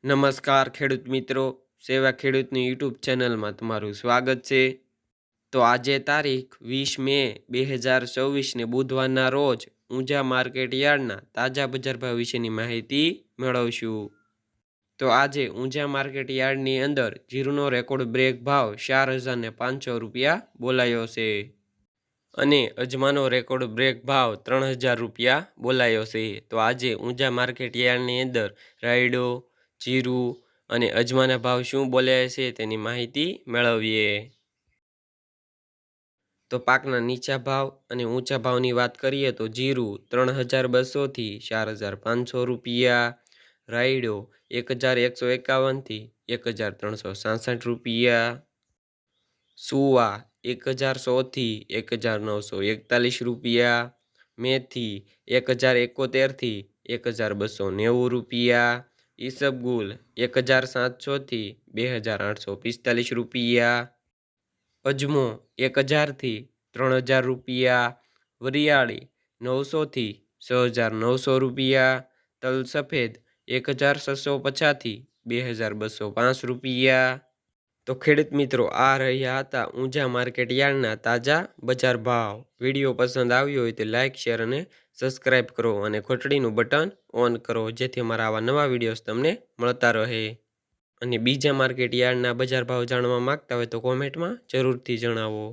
નમસ્કાર ખેડૂત મિત્રો, સેવા ખેડૂતની યુટ્યુબ ચેનલમાં તમારું સ્વાગત છે। તો આજે તારીખ 20 મે 2024ને બુધવારના રોજ ઊંઝા માર્કેટ યાર્ડના તાજા બજાર ભાવ વિશેની માહિતી મેળવશું। તો આજે ઊંઝા માર્કેટ યાર્ડની અંદર જીરુનો રેકોર્ડ બ્રેક ભાવ 4,500 રૂપિયા બોલાયો છે અને અજમાનો રેકોર્ડ બ્રેક ભાવ 3,000 રૂપિયા બોલાયો છે। તો આજે ઊંઝા માર્કેટ યાર્ડની અંદર રાયડો, જીરું અને અજમાના ભાવ શું બોલ્યા છે તેની માહિતી મેળવીએ। તો પાકના નીચા ભાવ અને ઊંચા ભાવની વાત કરીએ તો જીરું 3,200 થી 4,500 રૂપિયા, રાયડો 1,151 થી 1,366 રૂપિયા, સુવા 1,100 થી 1,941 રૂપિયા, મેથી 1,071 થી 1,290 રૂપિયા, ઈસબગુલ 1,700 થી 2,845 રૂપિયા, અજમો 1,000 થી 3,000 રૂપિયા, વરિયાળી 900 થી 6,900 રૂપિયા, તલ સફેદ 1,650 થી 2,205 રૂપિયા। તો ખેડૂત મિત્રો, આ રહ્યા હતા ઊંઝા માર્કેટ યાર્ડના તાજા બજાર ભાવ। વિડીયો પસંદ આવ્યો હોય તો લાઇક, શેર અને સબસ્ક્રાઈબ કરો અને ઘંટડીનું બટન ઓન કરો, જેથી અમારા આવા નવા વિડીયોઝ તમને મળતા રહે। અને બીજા માર્કેટ યાર્ડના બજાર ભાવ જાણવા માંગતા હોય તો કોમેન્ટમાં જરૂરથી જણાવો।